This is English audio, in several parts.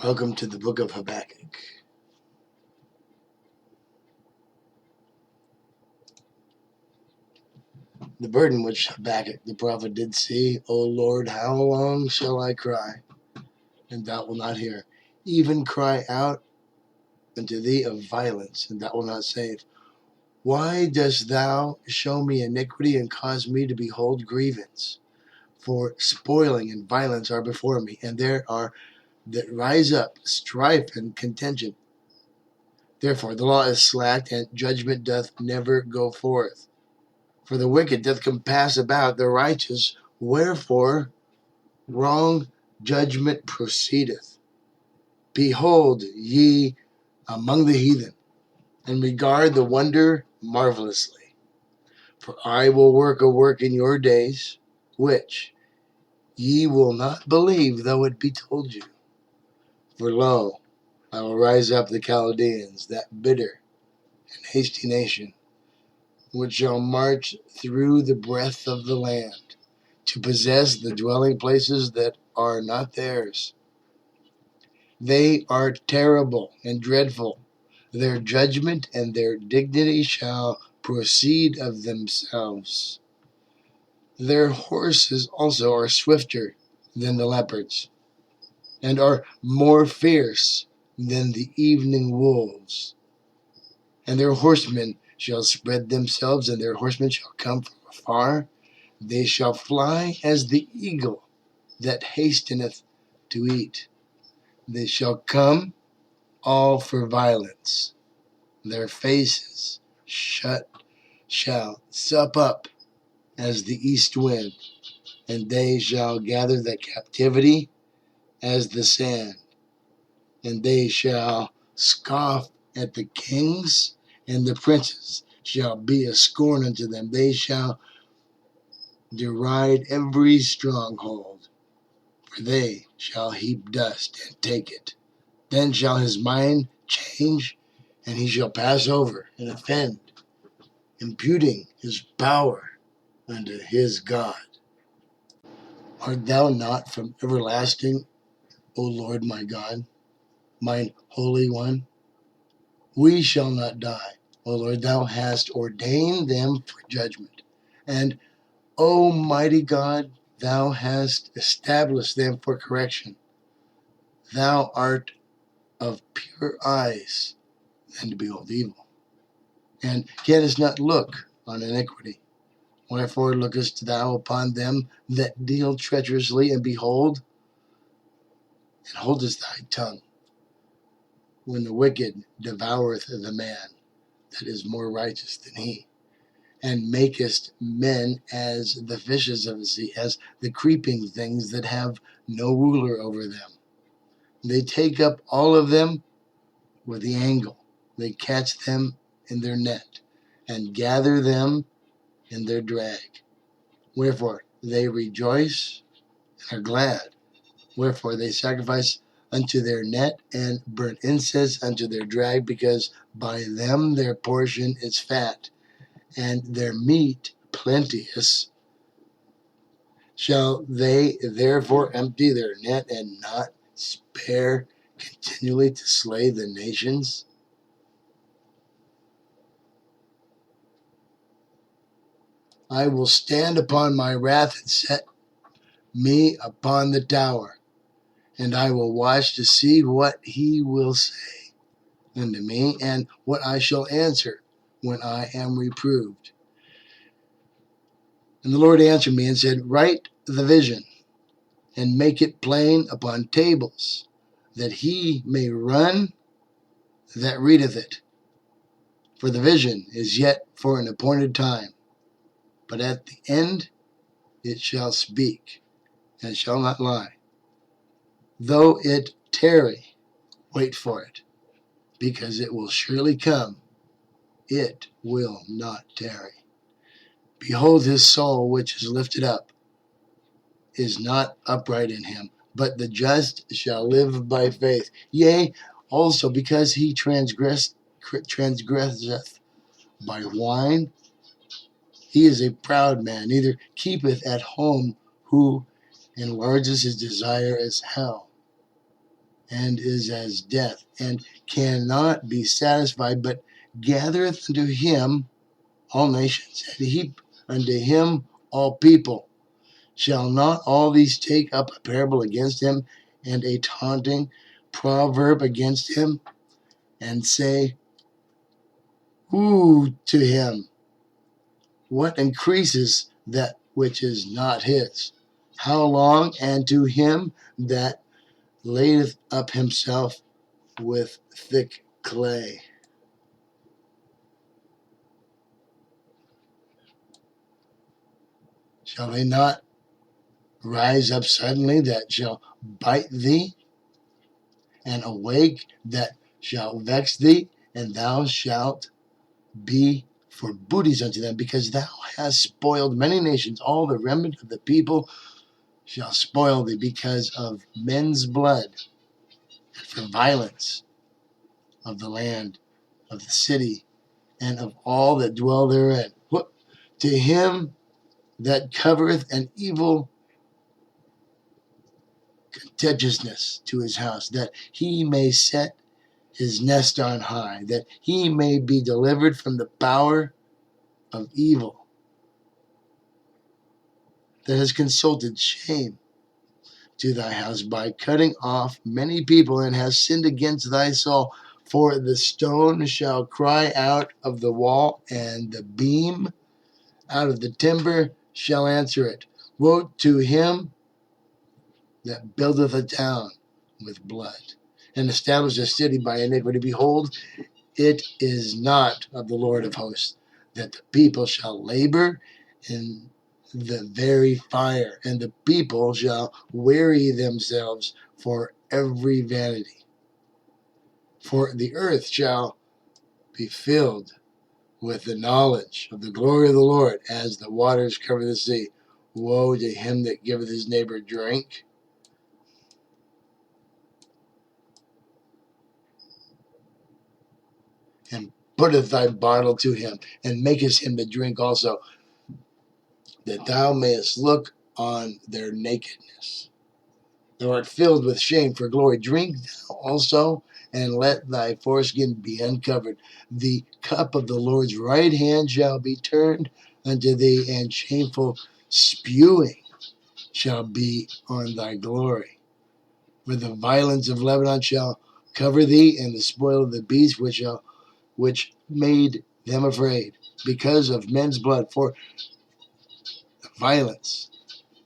Welcome to the book of Habakkuk. The burden which Habakkuk the prophet did see, O Lord, how long shall I cry, and thou wilt not hear? Even cry out unto thee of violence, and thou wilt not save. Why dost thou show me iniquity and cause me to behold grievance? For spoiling and violence are before me, and there are that rise up strife and contention. Therefore the law is slacked, and judgment doth never go forth. For the wicked doth compass about the righteous, wherefore wrong judgment proceedeth. Behold ye among the heathen, and regard the wonder marvelously. For I will work a work in your days, which ye will not believe, though it be told you. For lo, I will rise up the Chaldeans, that bitter and hasty nation, which shall march through the breadth of the land, to possess the dwelling places that are not theirs. They are terrible and dreadful. Their judgment and their dignity shall proceed of themselves. Their horses also are swifter than the leopards, and are more fierce than the evening wolves. And their horsemen shall spread themselves, and their horsemen shall come from afar. They shall fly as the eagle that hasteneth to eat. They shall come all for violence. Their faces shall sup up as the east wind, and they shall gather the captivity as the sand. And they shall scoff at the kings, and the princes shall be a scorn unto them. They shall deride every stronghold, for they shall heap dust and take it. Then shall his mind change, and he shall pass over and offend, imputing his power unto his God. Art thou not from everlasting, O Lord my God, mine Holy One? We shall not die, O Lord, thou hast ordained them for judgment. And, O mighty God, thou hast established them for correction. Thou art of pure eyes than to behold evil, and canst not look on iniquity. Wherefore lookest thou upon them that deal treacherously, and behold, and holdest thy tongue, when the wicked devoureth the man that is more righteous than he, and makest men as the fishes of the sea, as the creeping things that have no ruler over them. They take up all of them with the angle. They catch them in their net, and gather them in their drag. Wherefore they rejoice and are glad. Wherefore they sacrifice unto their net, and burn incense unto their drag, because by them their portion is fat, and their meat plenteous. Shall they therefore empty their net, and not spare continually to slay the nations? I will stand upon my wrath, and set me upon the tower, and I will watch to see what he will say unto me, and what I shall answer when I am reproved. And the Lord answered me and said, Write the vision, and make it plain upon tables, that he may run that readeth it. For the vision is yet for an appointed time, but at the end it shall speak, and shall not lie. Though it tarry, wait for it, because it will surely come. It will not tarry. Behold, his soul which is lifted up is not upright in him, but the just shall live by faith. Yea, also because he transgresseth by wine, he is a proud man, neither keepeth at home, who enlarges his desire as hell. and is as death, and cannot be satisfied, but gathereth unto him all nations, and heap unto him all people. Shall not all these take up a parable against him, and a taunting proverb against him, and say, Who to him? What increases that which is not his? How long? And to him that layeth up himself with thick clay. Shall they not rise up suddenly that shall bite thee, and awake that shall vex thee, and thou shalt be for booties unto them, because thou hast spoiled many nations. All the remnant of the people shall spoil thee because of men's blood, and for violence of the land, of the city, and of all that dwell therein. What? To him that covereth an evil contentiousness to his house, that he may set his nest on high, that he may be delivered from the power of evil, that has consulted shame to thy house by cutting off many people, and has sinned against thy soul. For the stone shall cry out of the wall, and the beam out of the timber shall answer it. Woe to him that buildeth a town with blood, and establish a city by iniquity. Behold, it is not of the Lord of hosts, that the people shall labor in the very fire, and the people shall weary themselves for every vanity. For the earth shall be filled with the knowledge of the glory of the Lord, as the waters cover the sea. Woe to him that giveth his neighbor drink, and putteth thy bottle to him, and makest him to drink also, that thou mayest look on their nakedness. Thou art filled with shame for glory. Drink thou also, and let thy foreskin be uncovered. The cup of the Lord's right hand shall be turned unto thee, and shameful spewing shall be on thy glory. For the violence of Lebanon shall cover thee, and the spoil of the beast which made them afraid, because of men's blood. For the violence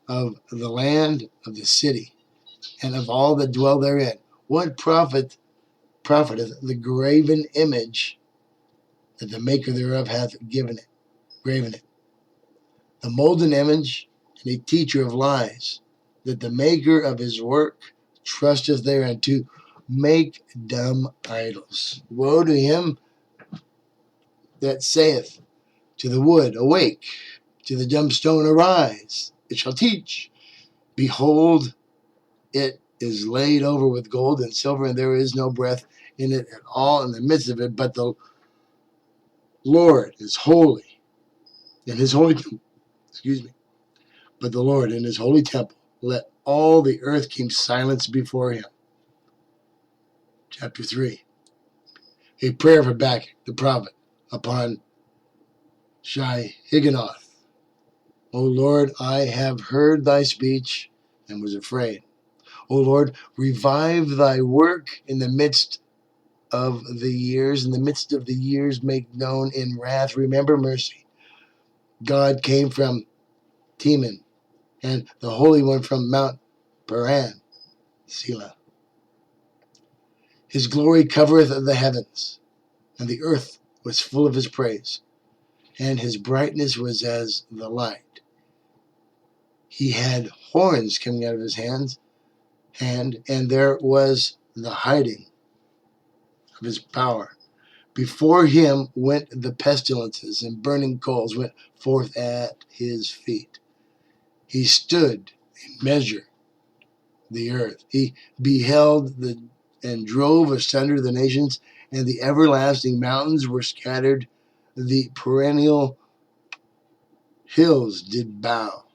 of the land of the city, and of all that dwell therein. What profiteth the graven image that the maker thereof hath graven it? The molden image, and a teacher of lies, that the maker of his work trusteth therein, to make dumb idols. Woe to him that saith to the wood, Awake, to the dumb stone, Arise, it shall teach. Behold, it is laid over with gold and silver, and there is no breath in it at all in the midst of it. But the Lord is holy in his holy temple. Excuse me. But the Lord in his holy temple. Let all the earth keep silence before him. Chapter 3. A prayer of Habakkuk the prophet upon Shai-Higanoth. O Lord, I have heard thy speech and was afraid. O Lord, revive thy work in the midst of the years. In the midst of the years, make known in wrath. Remember mercy. God came from Teman, and the Holy One from Mount Paran, Selah. His glory covereth the heavens, and the earth was full of his praise, and his brightness was as the light. He had horns coming out of his hand, and there was the hiding of his power. Before him went the pestilences, and burning coals went forth at his feet. He stood and measured the earth. He beheld and drove asunder the nations, and the everlasting mountains were scattered. The perennial hills did bow.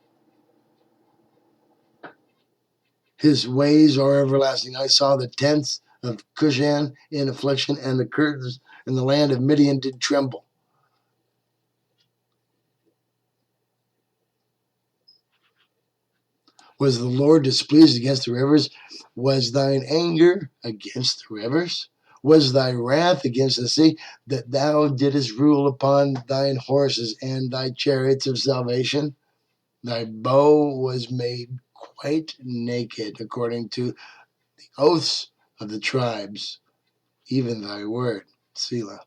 His ways are everlasting. I saw the tents of Cushan in affliction, and the curtains in the land of Midian did tremble. Was the Lord displeased against the rivers? Was thine anger against the rivers? Was thy wrath against the sea, that thou didst rule upon thine horses and thy chariots of salvation? Thy bow was made quite naked, according to the oaths of the tribes, even thy word, Selah.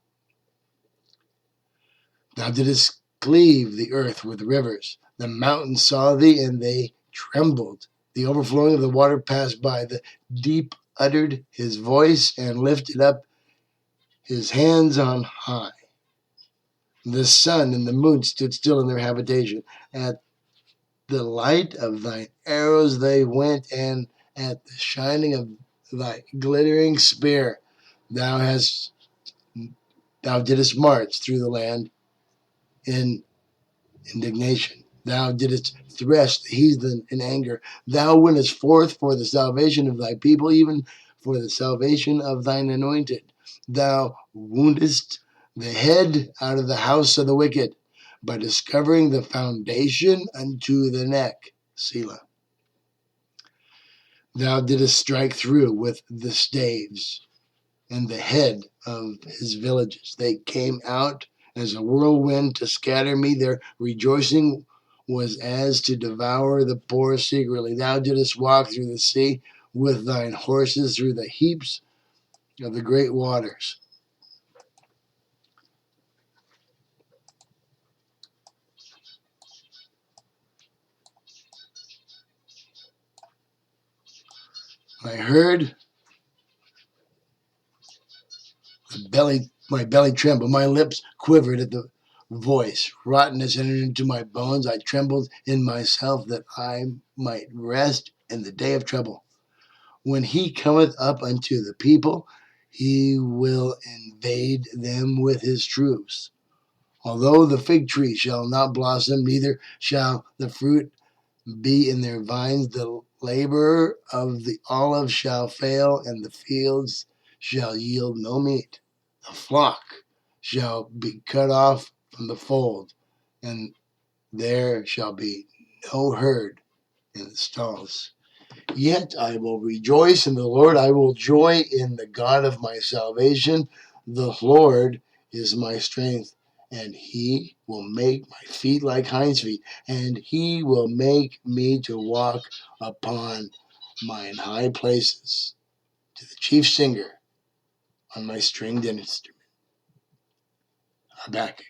Thou didst cleave the earth with rivers. The mountains saw thee, and they trembled. The overflowing of the water passed by. The deep uttered his voice and lifted up his hands on high. The sun and the moon stood still in their habitation. At the light of thine arrows they went, and at the shining of thy glittering spear thou didst march through the land in indignation. Thou didst thresh the heathen in anger. Thou wentest forth for the salvation of thy people, even for the salvation of thine anointed. Thou woundest the head out of the house of the wicked, by discovering the foundation unto the neck. Selah. Thou didst strike through with the staves and the head of his villages. They came out as a whirlwind to scatter me. Their rejoicing was as to devour the poor secretly. Thou didst walk through the sea with thine horses through the heaps of the great waters. I heard my belly trembled. My lips quivered at the voice. Rottenness entered into my bones. I trembled in myself that I might rest in the day of trouble. When he cometh up unto the people, he will invade them with his troops. Although the fig tree shall not blossom, neither shall the fruit be in their vines, the labor of the olive shall fail, and the fields shall yield no meat. The flock shall be cut off from the fold, and there shall be no herd in the stalls. Yet I will rejoice in the Lord. I will joy in the God of my salvation. The Lord is my strength, and he will make my feet like hinds feet, and he will make me to walk upon mine high places. To the chief singer on my stringed instrument. Habakkuk.